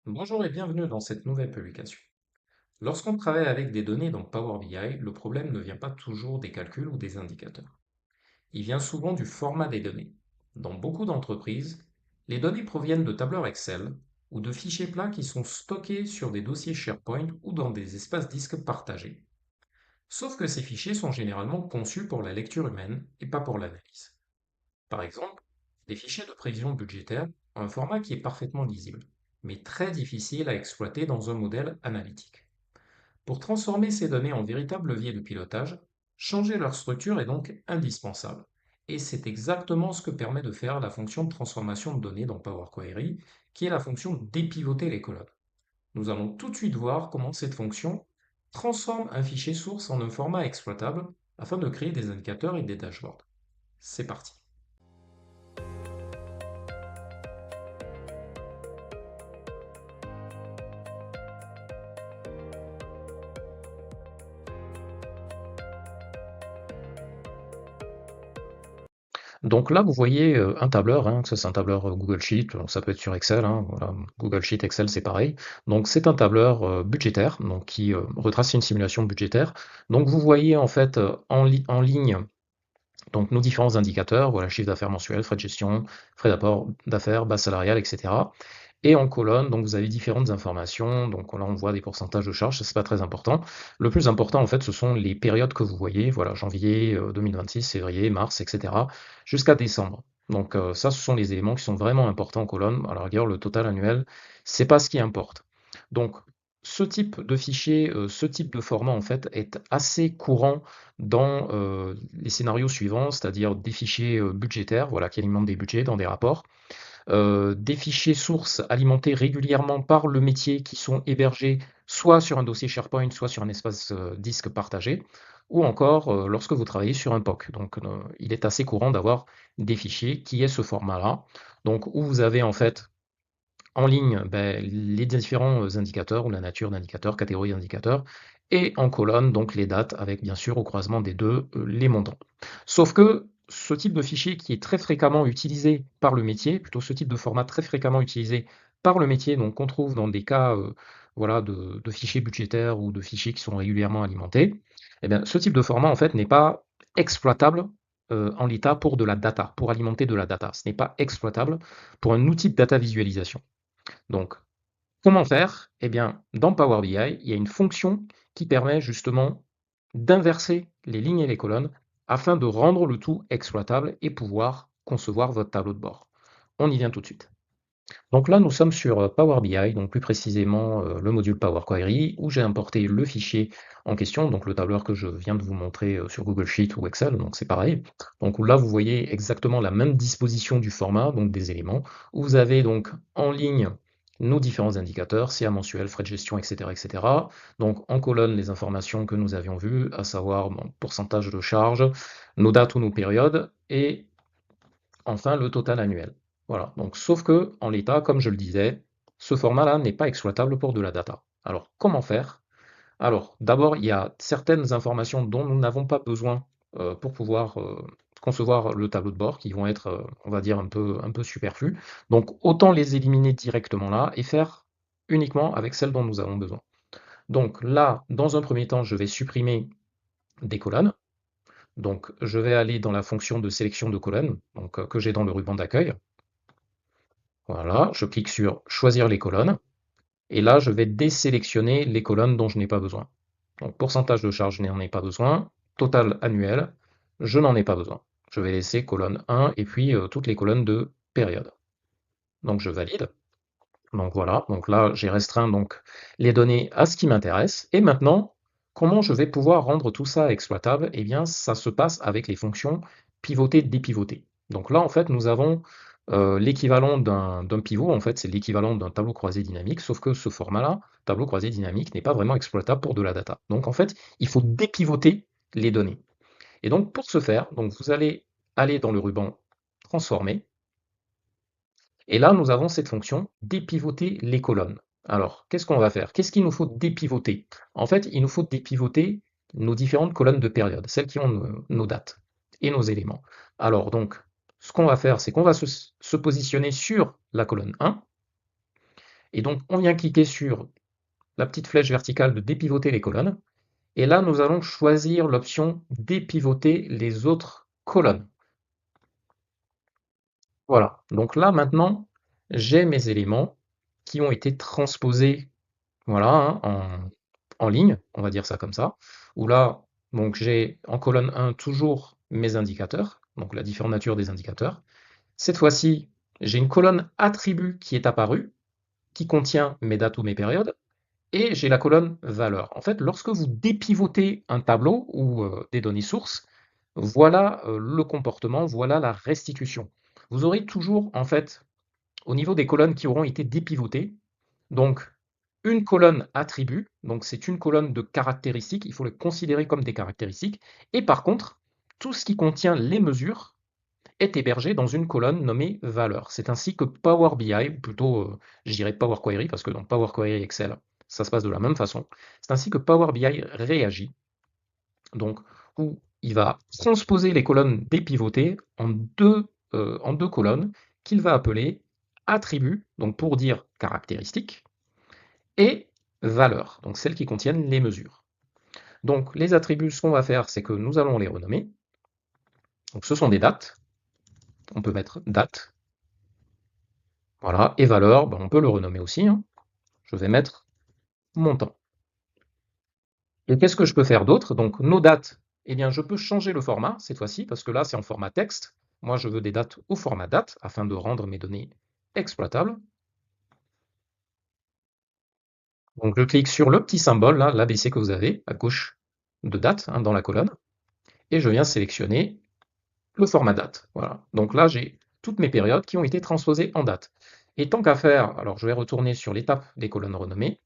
Bonjour et bienvenue dans cette nouvelle publication. Lorsqu'on travaille avec des données dans Power BI, le problème ne vient pas toujours des calculs ou des indicateurs. Il vient souvent du format des données. Dans beaucoup d'entreprises, les données proviennent de tableurs Excel ou de fichiers plats qui sont stockés sur des dossiers SharePoint ou dans des espaces disques partagés. Sauf que ces fichiers sont généralement conçus pour la lecture humaine et pas pour l'analyse. Par exemple, les fichiers de prévision budgétaire ont un format qui est parfaitement lisible, mais très difficile à exploiter dans un modèle analytique. Pour transformer ces données en véritables leviers de pilotage, changer leur structure est donc indispensable. Et c'est exactement ce que permet de faire la fonction de transformation de données dans Power Query, qui est la fonction dépivoter les colonnes. Nous allons tout de suite voir comment cette fonction transforme un fichier source en un format exploitable afin de créer des indicateurs et des dashboards. C'est parti. Donc là, vous voyez un tableur, hein, ça c'est un tableur Google Sheet, donc ça peut être sur Excel, hein, voilà. Google Sheet, Excel, c'est pareil. Donc c'est un tableur budgétaire, donc qui retrace une simulation budgétaire. Donc vous voyez en fait en ligne donc nos différents indicateurs, voilà, chiffre d'affaires mensuel, frais de gestion, frais d'apport d'affaires, base salariale, etc. Et en colonne, donc vous avez différentes informations. Donc là, on voit des pourcentages de charges, ça c'est pas très important. Le plus important, en fait, ce sont les périodes que vous voyez. Voilà, janvier 2026, février, mars, etc. jusqu'à décembre. Donc ça, ce sont les éléments qui sont vraiment importants en colonne. À la rigueur, le total annuel, c'est pas ce qui importe. Donc ce type de fichier, ce type de format, en fait, est assez courant dans les scénarios suivants, c'est-à-dire des fichiers budgétaires, voilà, qui alimentent des budgets dans des rapports, des fichiers sources alimentés régulièrement par le métier qui sont hébergés soit sur un dossier SharePoint, soit sur un espace disque partagé, ou encore lorsque vous travaillez sur un POC. Donc il est assez courant d'avoir des fichiers qui aient ce format-là, donc où vous avez en fait en ligne les différents indicateurs ou la nature d'indicateurs, catégories d'indicateurs, et en colonne donc les dates avec bien sûr au croisement des deux les montants. Sauf que ce type de fichier qui est très fréquemment utilisé par le métier, plutôt ce type de format très fréquemment utilisé par le métier, donc qu'on trouve dans des cas voilà, de fichiers budgétaires ou de fichiers qui sont régulièrement alimentés, eh bien, ce type de format en fait n'est pas exploitable en l'état pour de la data, pour alimenter de la data. Ce n'est pas exploitable pour un outil de data visualisation. Donc, comment faire? Eh bien, dans Power BI, il y a une fonction qui permet justement d'inverser les lignes et les colonnes afin de rendre le tout exploitable et pouvoir concevoir votre tableau de bord. On y vient tout de suite. Donc là, nous sommes sur Power BI, donc plus précisément le module Power Query, où j'ai importé le fichier en question, donc le tableur que je viens de vous montrer sur Google Sheet ou Excel, donc c'est pareil. Donc là, vous voyez exactement la même disposition du format, donc des éléments, où vous avez donc en ligne nos différents indicateurs, CA mensuel, frais de gestion, etc., etc. Donc en colonne, les informations que nous avions vues, à savoir pourcentage de charge, nos dates ou nos périodes, et enfin le total annuel. Voilà, donc sauf que en l'état, comme je le disais, ce format-là n'est pas exploitable pour de la data. Alors comment faire? Alors d'abord, il y a certaines informations dont nous n'avons pas besoin pour pouvoir concevoir le tableau de bord qui vont être, on va dire, un peu superflues. Donc autant les éliminer directement là et faire uniquement avec celles dont nous avons besoin. Donc là, dans un premier temps, je vais supprimer des colonnes. Donc, je vais aller dans la fonction de sélection de colonnes, donc, que j'ai dans le ruban d'accueil. Voilà, je clique sur choisir les colonnes, et là, je vais désélectionner les colonnes dont je n'ai pas besoin. Donc, pourcentage de charge, je n'en ai pas besoin. Total annuel, je n'en ai pas besoin. Je vais laisser colonne 1 et puis toutes les colonnes de période. Donc, je valide. Donc voilà, donc là, j'ai restreint donc les données à ce qui m'intéresse. Et maintenant, comment je vais pouvoir rendre tout ça exploitable? Eh bien, ça se passe avec les fonctions pivoter, dépivoter. Donc là, en fait, nous avons l'équivalent d'un pivot, en fait, c'est l'équivalent d'un tableau croisé dynamique, sauf que ce format-là, tableau croisé dynamique, n'est pas vraiment exploitable pour de la data. Donc en fait, il faut dépivoter les données. Et donc pour ce faire, donc vous allez aller dans le ruban transformer, et là, nous avons cette fonction dépivoter les colonnes. Alors, qu'est-ce qu'on va faire? Qu'est-ce qu'il nous faut dépivoter? En fait, il nous faut dépivoter nos différentes colonnes de période, celles qui ont nos dates et nos éléments. Alors, donc, ce qu'on va faire, c'est qu'on va se positionner sur la colonne 1, Et donc, on vient cliquer sur la petite flèche verticale de dépivoter les colonnes. Et là, nous allons choisir l'option dépivoter les autres colonnes. Voilà. Donc là, maintenant, j'ai mes éléments qui ont été transposés, voilà, hein, en ligne, on va dire ça comme ça. Où là, donc j'ai en colonne 1 toujours mes indicateurs, donc la différente nature des indicateurs. Cette fois-ci, j'ai une colonne attribut qui est apparue, qui contient mes dates ou mes périodes, et j'ai la colonne valeur. En fait, lorsque vous dépivotez un tableau ou des données sources, voilà le comportement, voilà la restitution. Vous aurez toujours, en fait, au niveau des colonnes qui auront été dépivotées, donc une colonne attribut, donc c'est une colonne de caractéristiques, il faut les considérer comme des caractéristiques, et par contre, tout ce qui contient les mesures est hébergé dans une colonne nommée valeur. C'est ainsi que Power BI, ou plutôt je dirais Power Query, parce que dans Power Query Excel, ça se passe de la même façon. C'est ainsi que Power BI réagit, donc où il va transposer les colonnes dépivotées en deux colonnes qu'il va appeler attributs, donc pour dire caractéristiques, et valeurs, donc celles qui contiennent les mesures. Donc les attributs, ce qu'on va faire, c'est que nous allons les renommer. Donc ce sont des dates. On peut mettre date. Voilà, et valeur, ben, on peut le renommer aussi, hein. Je vais mettre montant. Et qu'est-ce que je peux faire d'autre? Donc nos dates, eh bien je peux changer le format cette fois-ci, parce que là c'est en format texte. Moi je veux des dates au format date, afin de rendre mes données exploitables. Donc je clique sur le petit symbole, là, l'ABC que vous avez à gauche de date, hein, dans la colonne, et je viens sélectionner le format date. Voilà. Donc là j'ai toutes mes périodes qui ont été transposées en date. Et tant qu'à faire, alors je vais retourner sur l'étape des colonnes renommées.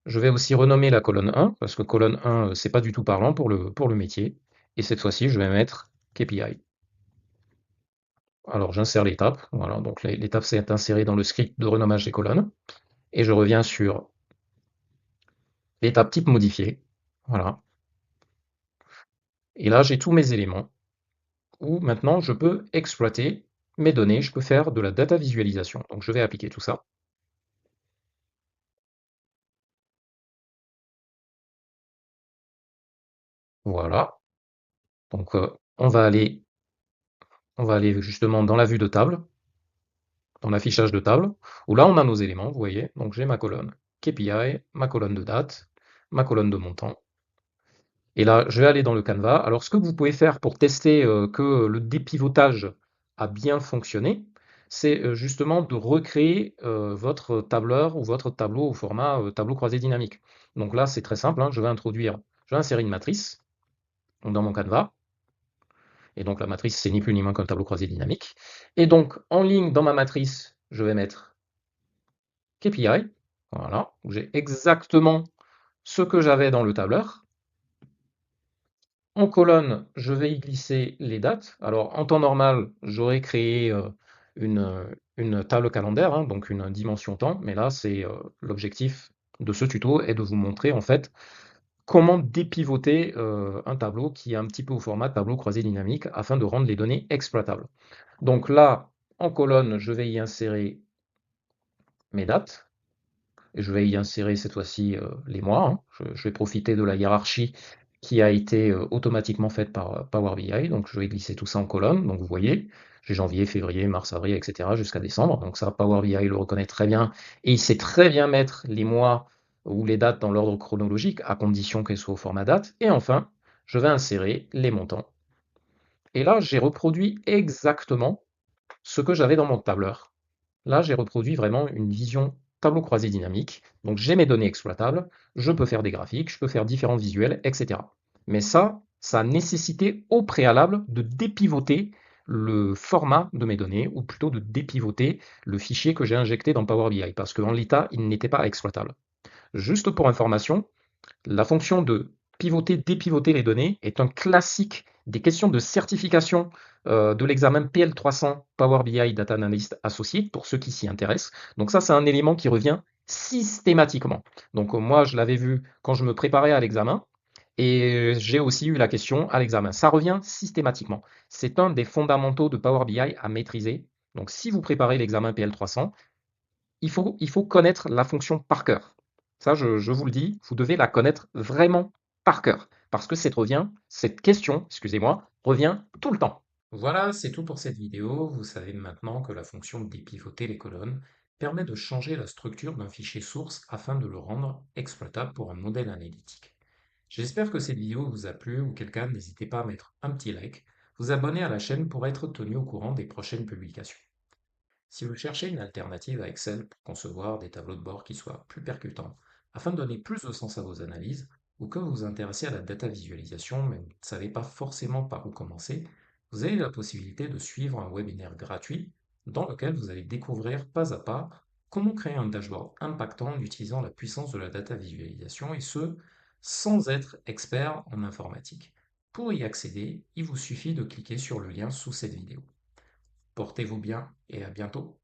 Je vais aussi renommer la colonne 1, parce que colonne 1, c'est pas du tout parlant pour le métier. Et cette fois-ci, je vais mettre KPI. Alors j'insère l'étape, voilà, donc l'étape s'est insérée dans le script de renommage des colonnes. Et je reviens sur l'étape type modifié. Voilà. Et là, j'ai tous mes éléments, où maintenant je peux exploiter mes données, je peux faire de la data visualisation. Donc je vais appliquer tout ça. Voilà. Donc on va aller justement dans la vue de table, dans l'affichage de table, où là on a nos éléments, vous voyez. Donc j'ai ma colonne KPI, ma colonne de date, ma colonne de montant. Et là, je vais aller dans le Canva. Alors ce que vous pouvez faire pour tester que le dépivotage a bien fonctionné, c'est justement de recréer votre tableur ou votre tableau au format tableau croisé dynamique. Donc là, c'est très simple, hein. Je vais insérer une matrice dans mon Canva. Et donc la matrice, c'est ni plus ni moins qu'un tableau croisé dynamique. Et donc en ligne dans ma matrice, je vais mettre KPI, voilà, où j'ai exactement ce que j'avais dans le tableur. En colonne, je vais y glisser les dates. Alors en temps normal, j'aurais créé une table calendaire, hein, donc une dimension temps, mais là, c'est l'objectif de ce tuto est de vous montrer en fait comment dépivoter un tableau qui est un petit peu au format tableau croisé dynamique afin de rendre les données exploitables. Donc là, en colonne, je vais y insérer mes dates. Et je vais y insérer cette fois-ci les mois, hein. Je vais profiter de la hiérarchie qui a été automatiquement faite par Power BI. Donc je vais glisser tout ça en colonne. Donc vous voyez, j'ai janvier, février, mars, avril, etc. jusqu'à décembre. Donc ça, Power BI le reconnaît très bien. Et il sait très bien mettre les mois ou les dates dans l'ordre chronologique, à condition qu'elles soient au format date. Et enfin, je vais insérer les montants. Et là, j'ai reproduit exactement ce que j'avais dans mon tableur. Là, j'ai reproduit vraiment une vision tableau croisé dynamique. Donc j'ai mes données exploitables, je peux faire des graphiques, je peux faire différents visuels, etc. Mais ça a nécessité au préalable de dépivoter le format de mes données, ou plutôt de dépivoter le fichier que j'ai injecté dans Power BI, parce qu'en l'état, il n'était pas exploitable. Juste pour information, la fonction de pivoter, dépivoter les données est un classique des questions de certification de l'examen PL300 Power BI Data Analyst Associate, pour ceux qui s'y intéressent. Donc ça, c'est un élément qui revient systématiquement. Donc moi, je l'avais vu quand je me préparais à l'examen, et j'ai aussi eu la question à l'examen. Ça revient systématiquement. C'est un des fondamentaux de Power BI à maîtriser. Donc si vous préparez l'examen PL300, il faut connaître la fonction par cœur. Ça, je vous le dis, vous devez la connaître vraiment par cœur, parce que cette question, excusez-moi, revient tout le temps. Voilà, c'est tout pour cette vidéo. Vous savez maintenant que la fonction dépivoter les colonnes permet de changer la structure d'un fichier source afin de le rendre exploitable pour un modèle analytique. J'espère que cette vidéo vous a plu, auquel cas n'hésitez pas à mettre un petit like, vous abonner à la chaîne pour être tenu au courant des prochaines publications. Si vous cherchez une alternative à Excel pour concevoir des tableaux de bord qui soient plus percutants, afin de donner plus de sens à vos analyses, ou que vous vous intéressez à la data visualisation mais vous ne savez pas forcément par où commencer, vous avez la possibilité de suivre un webinaire gratuit dans lequel vous allez découvrir pas à pas comment créer un dashboard impactant en utilisant la puissance de la data visualisation et ce, sans être expert en informatique. Pour y accéder, il vous suffit de cliquer sur le lien sous cette vidéo. Portez-vous bien et à bientôt.